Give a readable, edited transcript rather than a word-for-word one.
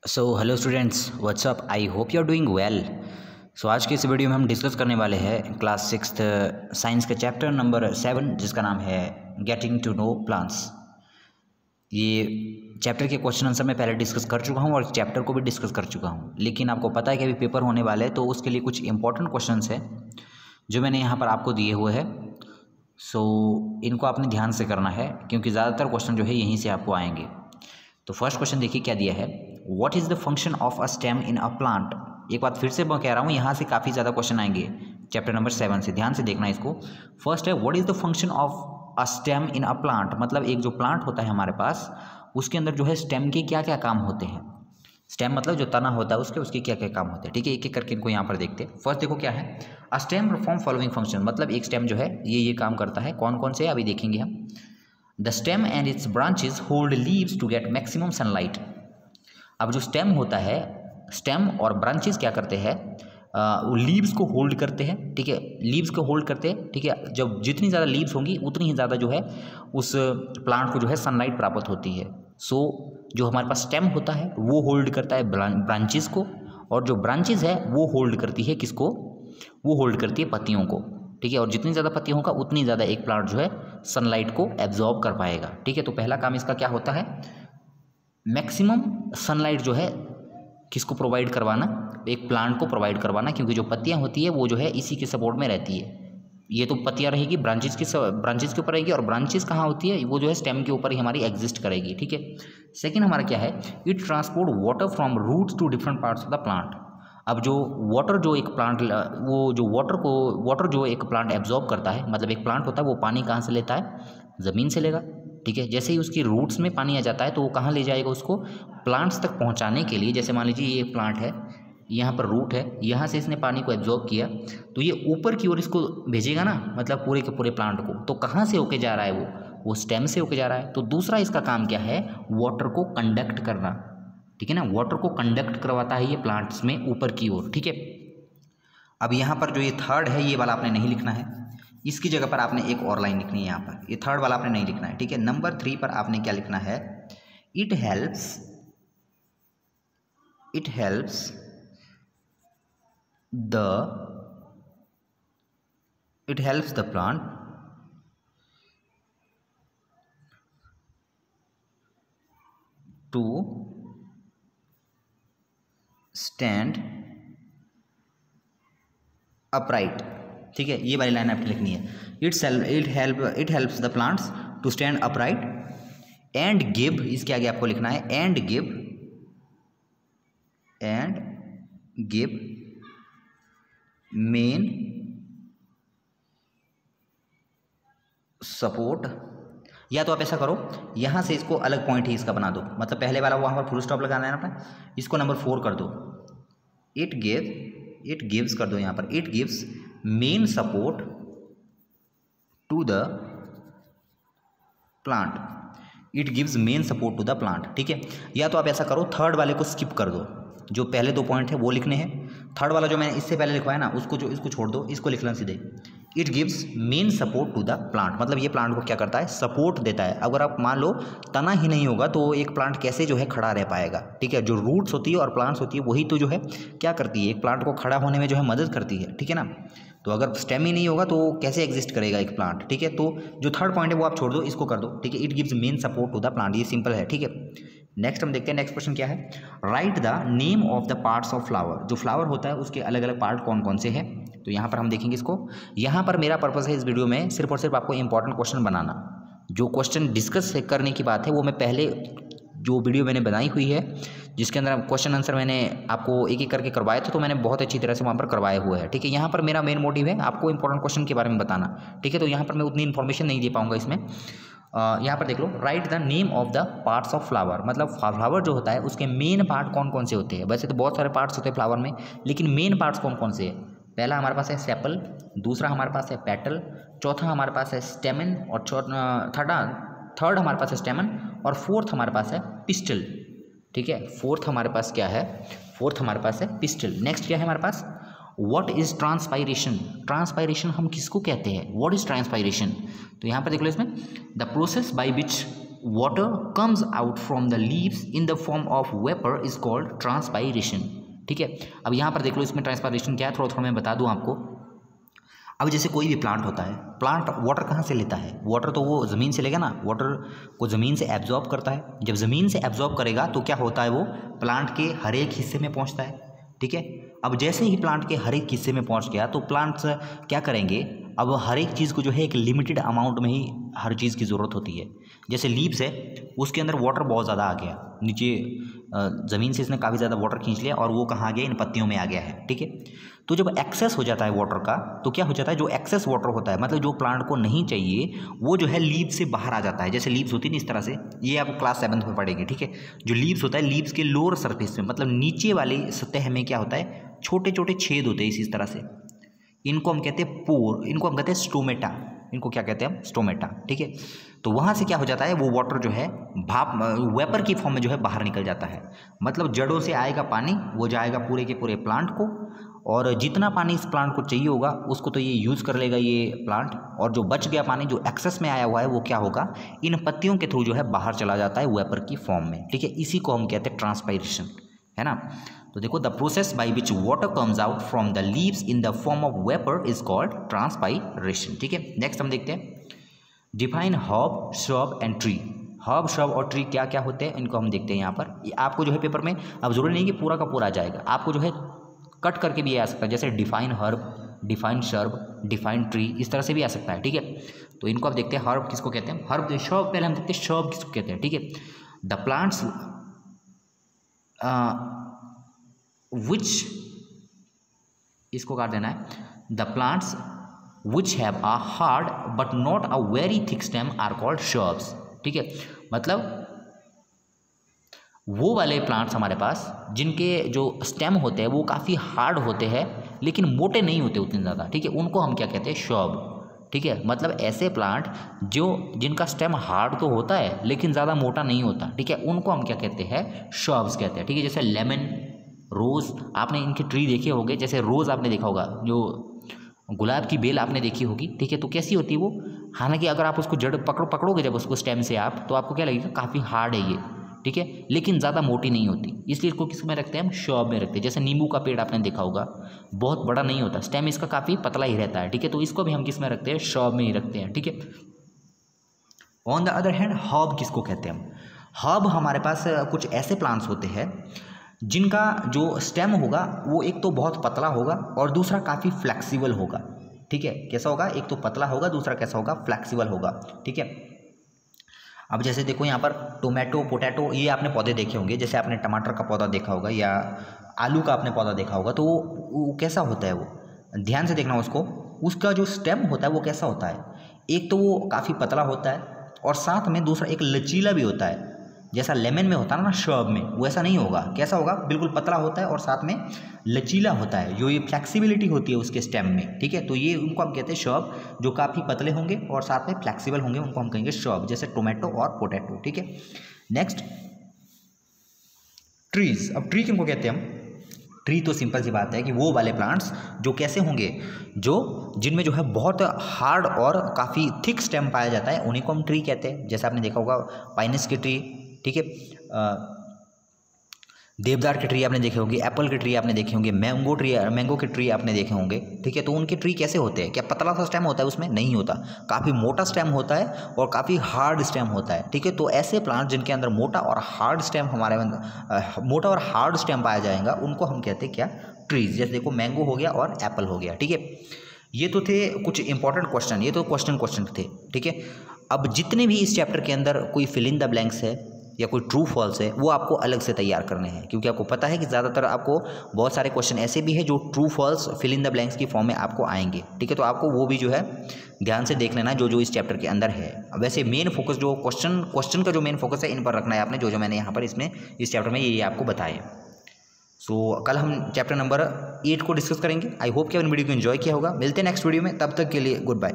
So hello students, what's up. I hope you are doing well. So आज के इस video में हम डिस्कस करने वाले हैं क्लास 6th साइंस के चैप्टर नंबर 7 जिसका नाम है गेटिंग टू नो प्लांट्स। ये चैप्टर के क्वेश्चन आंसर मैं पहले डिस्कस कर चुका हूँ और चैप्टर को भी डिस्कस कर चुका हूँ, लेकिन आपको पता है कि अभी पेपर होने वाले हैं तो उसके लिए कुछ इंपॉर्टेंट क्वेश्चंस हैं जो मैंने यहाँ पर आपको दिए हुए हैं। सो इनको आपने ध्यान से करना है क्योंकि ज़्यादातर क्वेश्चन जो है यहीं से आपको आएंगे। तो फर्स्ट क्वेश्चन देखिए क्या दिया है, what is the function of a stem in a plant. एक बात फिर से मैं कह रहा हूँ, यहाँ से काफ़ी ज़्यादा क्वेश्चन आएंगे चैप्टर नंबर 7 से, ध्यान से देखना इसको। फर्स्ट है what is the function of a stem in a plant, मतलब एक जो प्लांट होता है हमारे पास उसके अंदर जो है स्टेम के क्या क्या काम होते हैं। स्टेम मतलब जो तना होता है उसके क्या क्या काम होते हैं, ठीक है। एक एक करके इनको यहाँ पर देखते हैं। फर्स्ट देखो क्या है, a stem perform following function, मतलब एक स्टेम जो है ये काम करता है। कौन कौन से अभी देखेंगे हम। The stem and its branches hold leaves to get maximum sunlight. अब जो स्टेम होता है, स्टेम और ब्रांचेस क्या करते हैं, वो लीव्स को होल्ड करते हैं, ठीक है। लीव्स को होल्ड करते हैं, ठीक है। जब जितनी ज़्यादा लीव्स होंगी उतनी ही ज़्यादा जो है उस प्लांट को जो है सनलाइट प्राप्त होती है। सो जो हमारे पास स्टेम होता है वो होल्ड करता है ब्रांचेस को, और जो ब्रांचेस है वो होल्ड करती है किसको, वो होल्ड करती है पत्तियों को, ठीक है। और जितनी ज़्यादा पत्तियाँ होगा उतनी ज़्यादा एक प्लांट जो है सनलाइट को एब्जॉर्ब कर पाएगा, ठीक है। तो पहला काम इसका क्या होता है, मैक्सिमम सनलाइट जो है किसको प्रोवाइड करवाना, एक प्लांट को प्रोवाइड करवाना, क्योंकि जो पत्तियां होती है वो जो है इसी के सपोर्ट में रहती है। ये तो पत्तियां रहेगी ब्रांचेस के ऊपर रहेगी, और ब्रांचेस कहाँ होती है, वो जो है स्टेम के ऊपर ही हमारी एग्जिस्ट करेगी, ठीक है। सेकंड हमारा क्या है, it transport water from roots to different parts of the plant. अब जो वाटर जो एक प्लांट वो जो वाटर जो एक प्लांट एब्जॉर्ब करता है, मतलब एक प्लांट होता है वो पानी कहाँ से लेता है, ज़मीन से लेगा, ठीक है। जैसे ही उसकी रूट्स में पानी आ जाता है तो वो कहाँ ले जाएगा उसको, प्लांट्स तक पहुँचाने के लिए। जैसे मान लीजिए ये प्लांट है, यहाँ पर रूट है, यहाँ से इसने पानी को एब्जॉर्ब किया तो ये ऊपर की ओर इसको भेजेगा ना, मतलब पूरे के पूरे प्लांट को। तो कहाँ से होके जा रहा है वो स्टेम से होके जा रहा है। तो दूसरा इसका काम क्या है, वाटर को कंडक्ट करना, ठीक है ना। वाटर को कंडक्ट करवाता है ये प्लांट्स में ऊपर की ओर, ठीक है। अब यहाँ पर जो ये थर्ड है ये वाला आपने नहीं लिखना है, इसकी जगह पर आपने एक और लाइन लिखनी है। यहाँ पर ये थर्ड वाला आपने नहीं लिखना है, ठीक है। नंबर 3 पर आपने क्या लिखना है, it helps the plant to stand upright, ठीक है। ये वाली लाइन आपने लिखनी है, it helps the plants to stand upright and give, इसके आगे आपको लिखना है एंड गिव मेन सपोर्ट। या तो आप ऐसा करो, यहाँ से इसको अलग पॉइंट ही इसका बना दो, मतलब पहले वाला वहाँ पर फुल स्टॉप लगाना है ना अपना, इसको नंबर 4 कर दो। इट गिव्स कर दो यहाँ पर, it gives main support to the plant, it gives main support to the plant, ठीक है। या तो आप ऐसा करो, थर्ड वाले को स्किप कर दो, जो पहले 2 पॉइंट है वो लिखने हैं। थर्ड वाला जो मैंने इससे पहले लिखवाया ना इसको छोड़ दो, इसको लिखना सीधे, it gives main support to the plant, मतलब ये प्लांट को क्या करता है, सपोर्ट देता है। अगर आप मान लो तना ही नहीं होगा तो एक प्लांट कैसे जो है खड़ा रह पाएगा, ठीक है। जो रूट्स होती है और प्लांट्स होती है वही तो जो है क्या करती है, एक प्लांट को खड़ा होने में जो है मदद करती है, ठीक है ना। तो अगर स्टेम ही नहीं होगा तो कैसे एग्जिस्ट करेगा एक प्लांट, ठीक है। तो जो थर्ड पॉइंट है वो आप छोड़ दो, इसको कर दो, ठीक है। It gives main support to the plant, ये सिंपल है, ठीक है। नेक्स्ट हम देखते हैं, नेक्स्ट क्वेश्चन क्या है, right the name of the parts of flower. जो फ्लावर होता है उसके अलग अलग पार्ट कौन कौन से हैं, तो यहाँ पर हम देखेंगे इसको। यहाँ पर मेरा पर्पस है इस वीडियो में सिर्फ और सिर्फ आपको इंपॉर्टेंट क्वेश्चन बनाना। जो क्वेश्चन डिस्कस करने की बात है वो मैं पहले जो वीडियो मैंने बनाई हुई है जिसके अंदर क्वेश्चन आंसर मैंने आपको एक एक करके करवाए थे, तो मैंने बहुत अच्छी तरह से वहाँ पर करवाए हुए हैं, ठीक है। यहाँ पर मेरा मेन मोटिव है आपको इंपॉर्टेंट क्वेश्चन के बारे में बताना, ठीक है। तो यहाँ पर मैं उतनी इन्फॉर्मेशन नहीं दे पाऊँगा इसमें। यहाँ पर देख लो, write the name of the parts of flower, मतलब फ्लावर जो होता है उसके मेन पार्ट कौन कौन से होते हैं। वैसे तो बहुत सारे पार्ट्स होते हैं फ्लावर में, लेकिन मेन पार्ट्स कौन कौन से हैं। पहला हमारे पास है सेपल, दूसरा हमारे पास है पेटल, चौथा हमारे पास है स्टेमन, और थर्ड हमारे पास है स्टेमन, और फोर्थ हमारे पास है पिस्टल, ठीक है। फोर्थ हमारे पास क्या है, फोर्थ हमारे पास है पिस्टल। नेक्स्ट क्या है हमारे पास, व्हाट इज ट्रांसपायरेशन। ट्रांसपायरेशन हम किसको कहते हैं, व्हाट इज ट्रांसपायरेशन। तो यहाँ पर देख लो इसमें, the process by which water comes out from the leaves in the form of vapor is called transpiration। ठीक है, अब यहाँ पर देख लो इसमें ट्रांसपायरेशन क्या है, थोड़ा थोड़ा मैं बता दूँ आपको। अब जैसे कोई भी प्लांट होता है, प्लांट वाटर कहाँ से लेता है? वाटर तो वो ज़मीन से लेगा ना, वाटर को ज़मीन से एब्जॉर्ब करता है। जब ज़मीन से एब्जॉर्ब करेगा तो क्या होता है, वो प्लांट के हर एक हिस्से में पहुँचता है। ठीक है, अब जैसे ही प्लांट के हर एक हिस्से में पहुँच गया तो प्लांट्स क्या करेंगे, अब हर एक चीज़ को जो है एक लिमिटेड अमाउंट में ही हर चीज़ की ज़रूरत होती है। जैसे लीव्स है, उसके अंदर वाटर बहुत ज़्यादा आ गया, नीचे ज़मीन से इसने काफ़ी ज़्यादा वाटर खींच लिया और वो कहाँ आ गया, इन पत्तियों में आ गया है। ठीक है, तो जब एक्सेस हो जाता है वाटर का तो क्या हो जाता है, जो एक्सेस वाटर होता है, मतलब जो प्लांट को नहीं चाहिए, वो जो है लीव्स से बाहर आ जाता है। जैसे लीव्स होती है ना इस तरह से, ये आप क्लास 7th में पढ़ेंगे। ठीक है, जो लीव्स होता है, लीव्स के लोअर सरफेस में, मतलब नीचे वाली सतह में क्या होता है, छोटे छोटे छेद होते हैं इसी तरह से। इनको हम कहते हैं पोर, इनको हम कहते हैं स्टोमेटा, इनको क्या कहते हैं हम, स्टोमेटा। ठीक है, तो वहाँ से क्या हो जाता है, वो वाटर जो है भाप वेपर की फॉर्म में जो है बाहर निकल जाता है। मतलब जड़ों से आएगा पानी, वो जाएगा पूरे के पूरे प्लांट को, और जितना पानी इस प्लांट को चाहिए होगा उसको तो ये यूज़ कर लेगा ये प्लांट, और जो बच गया पानी जो एक्सेस में आया हुआ है वो क्या होगा, इन पत्तियों के थ्रू जो है बाहर चला जाता है वेपर की फॉर्म में। ठीक है, इसी को हम कहते हैं ट्रांसपायरेशन, है ना। तो देखो, the process by which water comes out from the leaves in the form of vapour is called transpiration. ठीक है, नेक्स्ट हम देखते हैं, define herb, shrub and tree. Herb, shrub और ट्री क्या क्या होते हैं, इनको हम देखते हैं यहाँ पर। ये आपको जो है पेपर में अब जरूरी नहीं कि पूरा का पूरा आ जाएगा, आपको जो है कट करके भी आ सकता है, जैसे define herb, define shrub, define tree, इस तरह से भी आ सकता है। ठीक है, तो इनको आप देखते हैं, हर्ब किसको कहते हैं, हर्ब, श्रब पहले हम देखते हैं श्रब किसको कहते हैं। ठीक है, द प्लांट्स विच, इसको काट देना है, the plants which have a hard but not a very thick stem are called shrubs. ठीक है, मतलब वो वाले प्लांट्स हमारे पास जिनके जो स्टेम होते हैं वो काफ़ी हार्ड होते हैं लेकिन मोटे नहीं होते उतने ज़्यादा। ठीक है, उनको हम क्या कहते हैं, श्रब। ठीक है, मतलब ऐसे प्लांट जो जिनका स्टेम हार्ड तो होता है लेकिन ज़्यादा मोटा नहीं होता। ठीक है, उनको हम क्या कहते हैं, श्रब्स कहते हैं। ठीक है, जैसे लेमन, रोज़, आपने इनके ट्री देखे होंगे, जैसे रोज़ आपने देखा होगा, जो गुलाब की बेल आपने देखी होगी। ठीक है, तो कैसी होती है वो, हालांकि अगर आप उसको जड़ पकड़ोगे जब उसको स्टेम से आप, तो आपको क्या लगेगा, काफ़ी हार्ड है ये। ठीक है, लेकिन ज़्यादा मोटी नहीं होती, इसलिए इसको किस में रखते हैं हम, श्रब में रखते हैं। जैसे नींबू का पेड़ आपने देखा होगा, बहुत बड़ा नहीं होता, स्टेम इसका काफ़ी पतला ही रहता है। ठीक है, तो इसको भी हम किस में रखते हैं, श्रब में ही रखते हैं। ठीक है, on the other hand herb किसको कहते हैं हम, हर्ब हमारे पास कुछ ऐसे प्लांट्स होते हैं जिनका जो स्टेम होगा वो एक तो बहुत पतला होगा और दूसरा काफ़ी फ्लेक्सिबल होगा। ठीक है, कैसा होगा, एक तो पतला होगा, दूसरा कैसा होगा, फ्लेक्सिबल होगा। ठीक है, अब जैसे देखो यहाँ पर टोमेटो, पोटैटो, ये आपने पौधे देखे होंगे, जैसे आपने टमाटर का पौधा देखा होगा या आलू का आपने पौधा देखा होगा, तो वो कैसा होता है, वो ध्यान से देखना उसको, उसका जो स्टेम होता है वो कैसा होता है, एक तो वो काफ़ी पतला होता है और साथ में दूसरा एक लचीला भी होता है। जैसा लेमन में होता है ना श्रब में, वैसा नहीं होगा, कैसा होगा, बिल्कुल पतला होता है और साथ में लचीला होता है, जो ये फ्लेक्सिबिलिटी होती है उसके स्टेम में। ठीक है, तो ये उनको हम कहते हैं श्रब, जो काफ़ी पतले होंगे और साथ में फ्लेक्सिबल होंगे, उनको हम कहेंगे श्रब, जैसे टोमेटो और पोटैटो। ठीक है, नेक्स्ट ट्रीज। अब ट्री किनको कहते हैं हम, ट्री तो सिंपल सी बात है कि वो वाले प्लांट्स जो कैसे होंगे, जो जिनमें जो है बहुत हार्ड और काफ़ी थिक स्टेम पाया जाता है, उन्हीं को हम ट्री कहते हैं। जैसे आपने देखा होगा पाइनस की ट्री, ठीक है, देवदार की ट्री आपने देखे होंगे, एप्पल की ट्री आपने देखे होंगे, मैंगो की ट्री आपने देखे होंगे। ठीक है, तो उनके ट्री कैसे होते हैं, क्या पतला सा स्टेम होता है उसमें, नहीं होता, काफ़ी मोटा स्टेम होता है और काफ़ी हार्ड स्टेम होता है। ठीक है, तो ऐसे प्लांट जिनके अंदर मोटा और हार्ड स्टेम मोटा और हार्ड स्टेम पाया जाएगा, उनको हम कहते हैं क्या, ट्रीज। जैसे देखो मैंगो हो गया और एप्पल हो गया। ठीक है, ये तो थे कुछ इंपॉर्टेंट क्वेश्चन, ये तो क्वेश्चन थे। ठीक है, अब जितने भी इस चैप्टर के अंदर कोई फिल इन द ब्लैंक्स है या कोई ट्रू फॉल्स है, वो आपको अलग से तैयार करने हैं, क्योंकि आपको पता है कि ज़्यादातर आपको बहुत सारे क्वेश्चन ऐसे भी हैं जो true false fill in the blanks की फॉर्म में आपको आएंगे। ठीक है, तो आपको वो भी जो है ध्यान से देख लेना है, जो इस चैप्टर के अंदर है। वैसे मेन फोकस जो क्वेश्चन का जो मेन फोकस है, इन पर रखना है आपने, जो मैंने यहाँ पर इस चैप्टर में ये आपको बताए। सो कल हम चैप्टर नंबर 8 को डिस्कस करेंगे। आई होप कि आपने वीडियो को एंजॉय किया होगा। मिलते हैं नेक्स्ट वीडियो में, तब तक के लिए गुड बाय।